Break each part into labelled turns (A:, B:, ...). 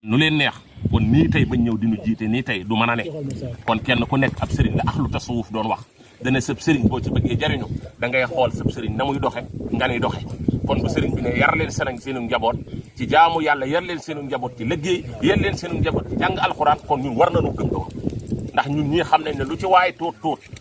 A: nu leen neex kon nii tey bañ ñëw di nu jiite nii tey du mën a ne kon kenn ku nekk ab sëriñ la axlu tasawuf doon wax dana sëb sëriñ boo ci bëggee jariñu da ngay xool sëb sëriñ na muy doxe nga nuy doxe kon bu sëriñ bi ne yar leen seenu njaboot ci jaamu yàlla yar leen seenu njaboot ci liggéey yar leen seenu njaboot ci jàng alxuraan kon ñun war nañu gëm loolu ndax ñun ñii xam nañ ne lu ci waay tuut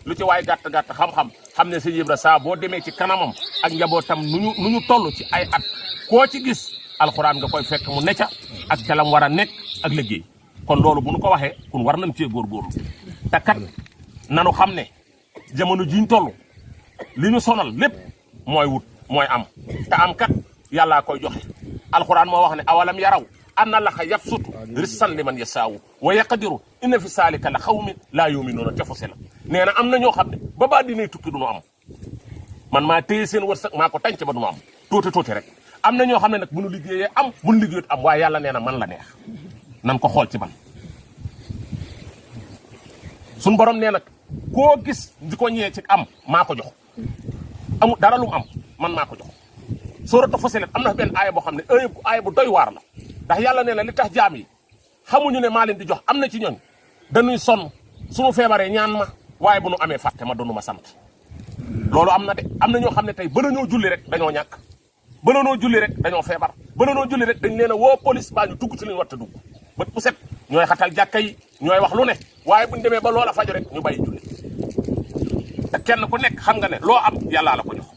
A: lu ci waay gàtt xam-xam xam ne Sëñ Ibra saa boo demee ci kanamam ak njabootam nu ñu toll ci ay at koo ci gis alxuraan nga koy fekk mu necca ak ca lam war a nekk ak liggéey kon loolu bu nu ko waxee kon war nañ cee góorgóorlu te kat nanu xam ne jamono jiñ toll li ñu sonal lépp mooy wut mooy am te am kat yàllaa koy joxe alxuraan moo wax ne awalam yaraw anna laxa yabsutu rissan liman yasaawu wa yaqdiru inna fi saalika la xawmin laa yuminuuna ca fose la nee na am na ñoo xam ne ba baa dinay tukki du nu am man maa téye seen wërsëg maa ko tànc ba du nu am tuuti rek am na ñoo xam ne nag bu nu liggéeyee am bu nu liggéeyut am waaye yàlla nee na man la neex nan ko xool ci man suñ borom nee nag koo gis di ko ñëwee ci am maa ko jox amul dara lu mu am man maa ko jox sooratu Fussilat am na benn aaya boo xam ne aaya bu doy waar la ndax yàlla nee na li tax jaam yi xamuñu ne maa leen di jox am na ci ñooñ dañuy sonn suñu feebaree ñaan ma waaye bu nu amee fàtte ma doonu ma sant loolu am na de am na ñoo xam ne tey ba nañoo julli rek dañoo ñàkk ba nañoo julli rek dañoo feebar ba nañoo julli rek dañ leen a woo police baa ñu dugg ci li ñu war a dugg bët bu set ñooy xatal jàkka yi ñooy wax lu ne waaye buñ demee ba loola faju rek ñu bàyyi julli te kenn ku nekk xam nga ne loo am yàllaa la ko jox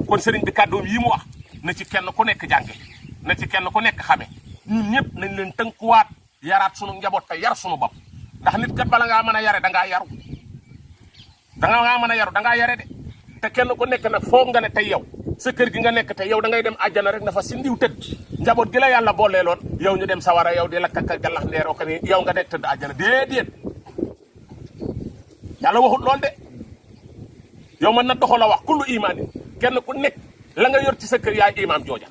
A: kon sëriñ bi kàddoom yi mu wax na ci kenn ku nekk jànge na ci kenn ku nekk xame ñun ñëpp nañ leen tënkuwaat yaraat sunu njaboot te yar sunu bopp ndax nit kat bala ngaa mën a yare dangaa yaru dangaa yare de te kenn ku nekk nag foog nga ne tey yow sa kër gi nga nekk tey yow da ngay dem àjjana rek dafa si ndiw tëdd njaboot gi la yàlla booleeloon yow ñu dem sawara yow di la kakka gallax ndeeroo ko ni yow nga nekk tëdd àjjana déedéet yàlla waxut lool de yow man na doxo la wax kullu imaani kenn ku nekk la nga yor ci sa kër yaay imaam jooja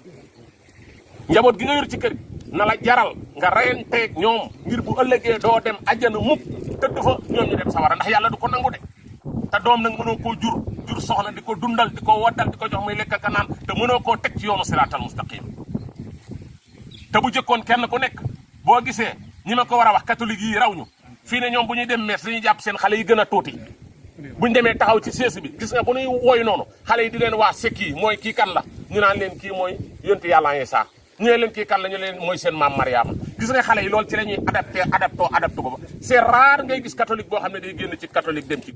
A: njaboot gi nga yor ci kër gi na la jaral nga reyanteeg ñoom ngir bu ëllëgee doo dem àjjana mukk tëdd fa ñoom ñu dem sawara ndax yàlla du ko nangu de te doom nag mënoo koo jur soxna di ko dundal di ko waddal di ko jox muy lekk ak naan te mënoo koo teg ci yoonu siraatal mustaqim te bu jëkkoon kenn ku nekk boo gisee ñi ma ko war a wax catholique yi raw ñu fii ne ñoom bu ñuy dem mees dañuy jàpp seen xale yi gën a tuuti buñ demee taxaw ci sees bi gis nga bu ñuy woy noonu xale yi di leen waa sekk yi mooy kii kan la ñu naan leen kii mooy yonti yàlla Iisaa ñu ne leen kii kan la ñu leen mooy seen maam Mariama gis nga xale yi loolu ci la ñuy adapté booba c'est rare ngay gis catholique boo xam ne day génn ci catholique dem ci